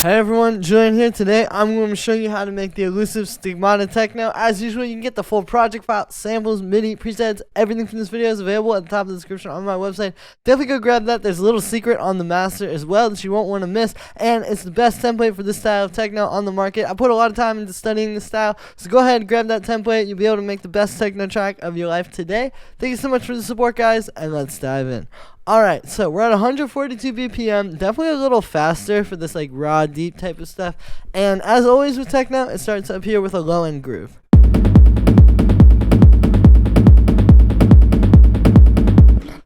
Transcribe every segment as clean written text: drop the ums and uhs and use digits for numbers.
Hey everyone, Julian here. Today I'm going to show you how to make the elusive Stigmata Techno. As usual, you can get the full project file, samples, MIDI, presets, everything from this video is available at the top of the description on my website. Definitely go grab that. There's a little secret on the master as well that you won't want to miss, and it's the best template for this style of techno on the market. I put a lot of time into studying this style, so go ahead and grab that template. You'll be able to make the best techno track of your life today. Thank you so much for the support, guys, and let's dive in. Alright, so we're at 142 BPM, definitely a little faster for this like raw, deep type of stuff. And as always with techno, it starts up here with a low end groove.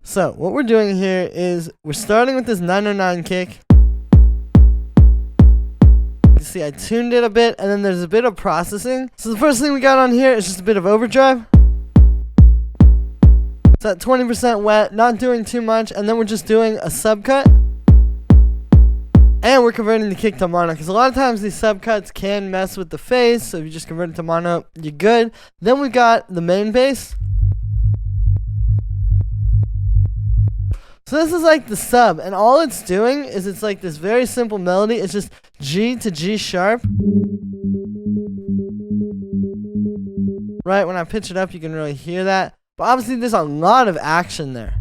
So what we're doing here is we're starting with this 909 kick. You see I tuned it a bit, and then there's a bit of processing. So the first thing we got on here is just a bit of overdrive. It's at 20% wet, not doing too much, and then we're just doing a subcut. And we're converting the kick to mono, because a lot of times these subcuts can mess with the phase, so if you just convert it to mono, you're good. Then we got the main bass. So this is like the sub, and all it's doing is it's like this very simple melody. It's just G to G sharp. Right, when I pitch it up, you can really hear that. But obviously there's a lot of action there.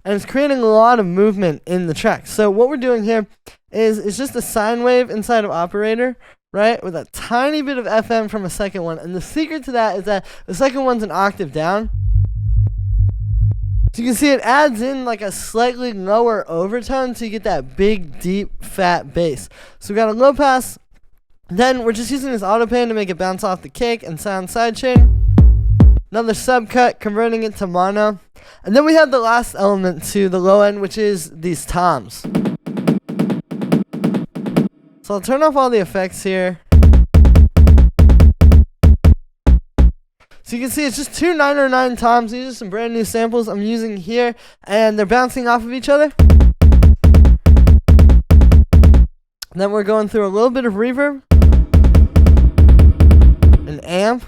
And it's creating a lot of movement in the track. So what we're doing here is it's just a sine wave inside of operator, right? With a tiny bit of FM from a second one. And the secret to that is that the second one's an octave down. So you can see it adds in like a slightly lower overtone so you get that big, deep, fat bass. So we got a low pass. Then we're just using this auto pan to make it bounce off the kick and sound sidechain. Another subcut, converting it to mono. And then we have the last element to the low end, which is these toms. So I'll turn off all the effects here. So you can see it's just two 909 toms. These are some brand new samples I'm using here, and they're bouncing off of each other. And then we're going through a little bit of reverb. An amp,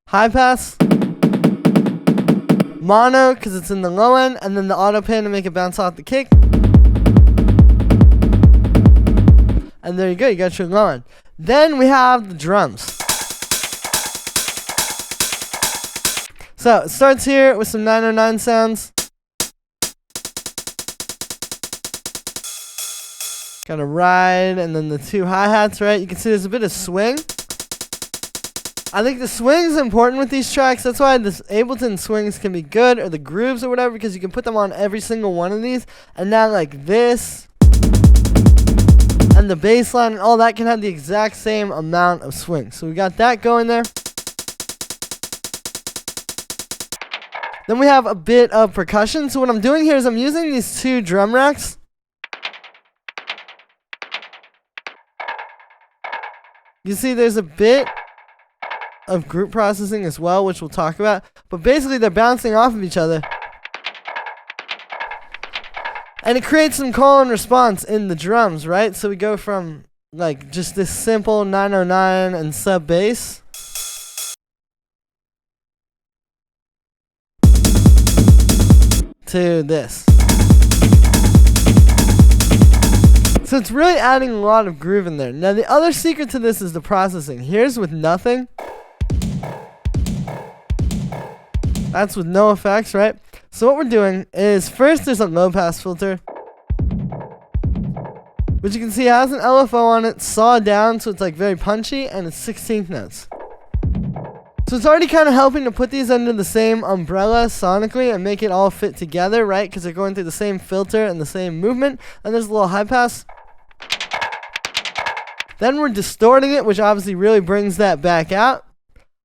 high pass, mono because it's in the low end, and then the auto pan to make it bounce off the kick. And there you go, you got your low end. Then we have the drums. So it starts here with some 909 sounds. Got a ride, and then the two hi-hats, right? You can see there's a bit of swing. I think the swing's important with these tracks. That's why the Ableton swings can be good, or the grooves or whatever, because you can put them on every single one of these. And now like this, and the bass line and all that can have the exact same amount of swing. So we got that going there. Then we have a bit of percussion. So what I'm doing here is I'm using these two drum racks. You see there's a bit of group processing as well, which we'll talk about. But basically they're bouncing off of each other. And it creates some call and response in the drums, right? So we go from like just this simple 909 and sub bass to this. So it's really adding a lot of groove in there. Now the other secret to this is the processing. Here's with nothing. That's with no effects, right? So what we're doing is first there's a low pass filter, which you can see has an LFO on it, saw down, so it's like very punchy, and it's 16th notes. So it's already kind of helping to put these under the same umbrella sonically and make it all fit together, right? Because they're going through the same filter and the same movement. And there's a little high pass. Then we're distorting it, which obviously really brings that back out.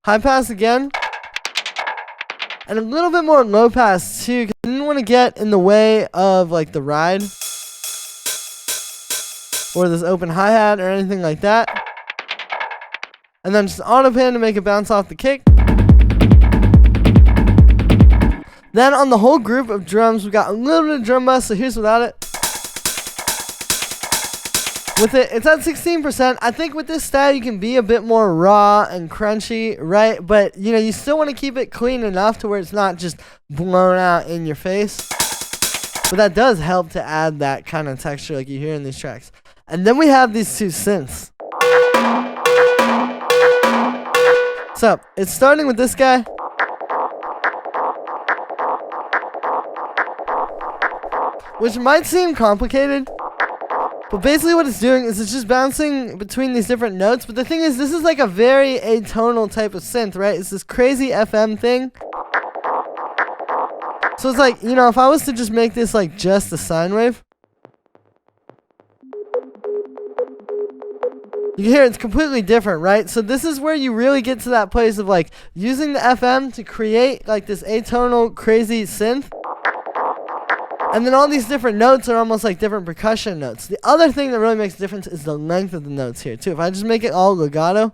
High pass again. And a little bit more low pass too, because I didn't want to get in the way of like the ride or this open hi-hat or anything like that. And then just auto pan to make it bounce off the kick. Then on the whole group of drums, we got a little bit of drum bus, so here's without it. With it, it's at 16%. I think with this style, you can be a bit more raw and crunchy, right? But, you know, you still want to keep it clean enough to where it's not just blown out in your face. But that does help to add that kind of texture like you hear in these tracks. And then we have these two synths. So it's starting with this guy. Which might seem complicated. But basically what it's doing is it's just bouncing between these different notes. But the thing is, this is like a very atonal type of synth, right? It's this crazy FM thing. So it's like, you know, if I was to just make this like just a sine wave, you can hear it's completely different, right? So this is where you really get to that place of like using the FM to create like this atonal crazy synth. And then all these different notes are almost like different percussion notes. The other thing that really makes a difference is the length of the notes here too. If I just make it all legato,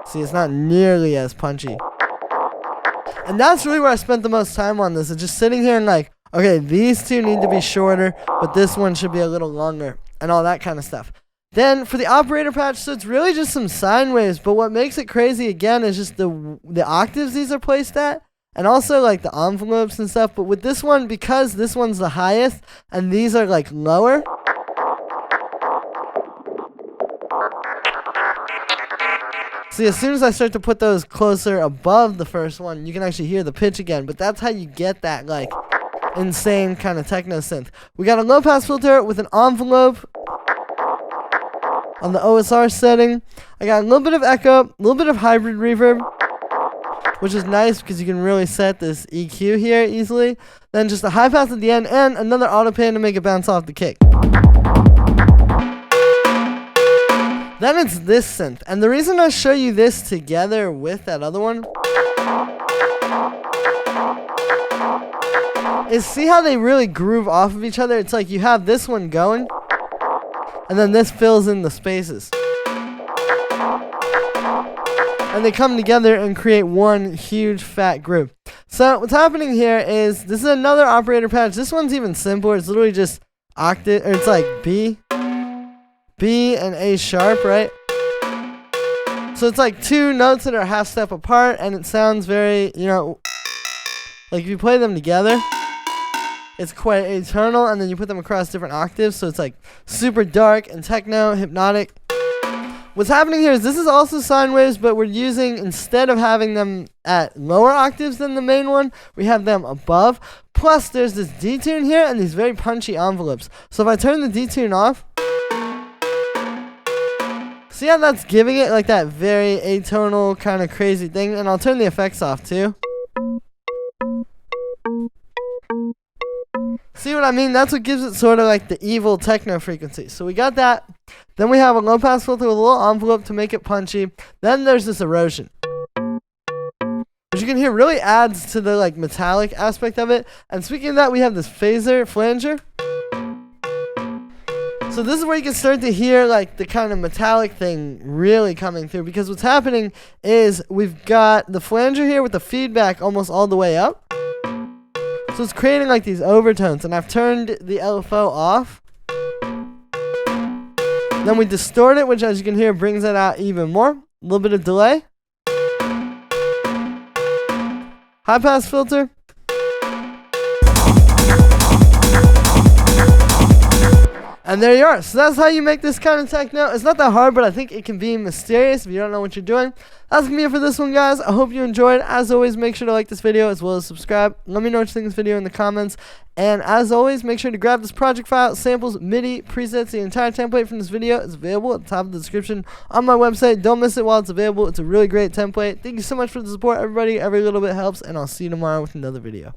see, it's not nearly as punchy. And that's really where I spent the most time on this, is just sitting here and like, okay, these two need to be shorter, but this one should be a little longer, and all that kind of stuff. Then for the operator patch, so it's really just some sine waves, but what makes it crazy again is just the octaves these are placed at, and also like the envelopes and stuff. But with this one, because this one's the highest and these are like lower, see, as soon as I start to put those closer above the first one, you can actually hear the pitch again. But that's how you get that like insane kind of techno synth. We got a low pass filter with an envelope on the OSR setting. I got a little bit of echo, a little bit of hybrid reverb, which is nice because you can really set this EQ here easily. Then just a high pass at the end and another auto pan to make it bounce off the kick. Then it's this synth. And the reason I show you this together with that other one is see how they really groove off of each other? It's like you have this one going, and then this fills in the spaces. And they come together and create one huge fat groove. So what's happening here is this is another operator patch. This one's even simpler. It's literally just octave, or it's like B and A sharp, right? So it's like two notes that are half step apart, and it sounds very, you know, like if you play them together, it's quite atonal, and then you put them across different octaves, so it's like super dark and techno, hypnotic. What's happening here is this is also sine waves, but we're using, instead of having them at lower octaves than the main one, we have them above. Plus there's this detune here and these very punchy envelopes. So if I turn the detune off, see how that's giving it like that very atonal kind of crazy thing? And I'll turn the effects off too. See what I mean? That's what gives it sort of like the evil techno frequency. So we got that. Then we have a low pass filter with a little envelope to make it punchy. Then there's this erosion, which you can hear really adds to the like metallic aspect of it. And speaking of that, we have this phaser flanger. So this is where you can start to hear like the kind of metallic thing really coming through, because what's happening is we've got the flanger here with the feedback almost all the way up. So it's creating like these overtones, and I've turned the LFO off. Then we distort it, which as you can hear brings it out even more. A little bit of delay. High pass filter. And there you are. So that's how you make this kind of techno. It's not that hard, but I think it can be mysterious if you don't know what you're doing. That's going to be it for this one, guys. I hope you enjoyed. As always, make sure to like this video as well as subscribe. Let me know what you think of this video in the comments. And as always, make sure to grab this project file, samples, MIDI, presets. The entire template from this video is available at the top of the description on my website. Don't miss it while it's available. It's a really great template. Thank you so much for the support, everybody. Every little bit helps, and I'll see you tomorrow with another video.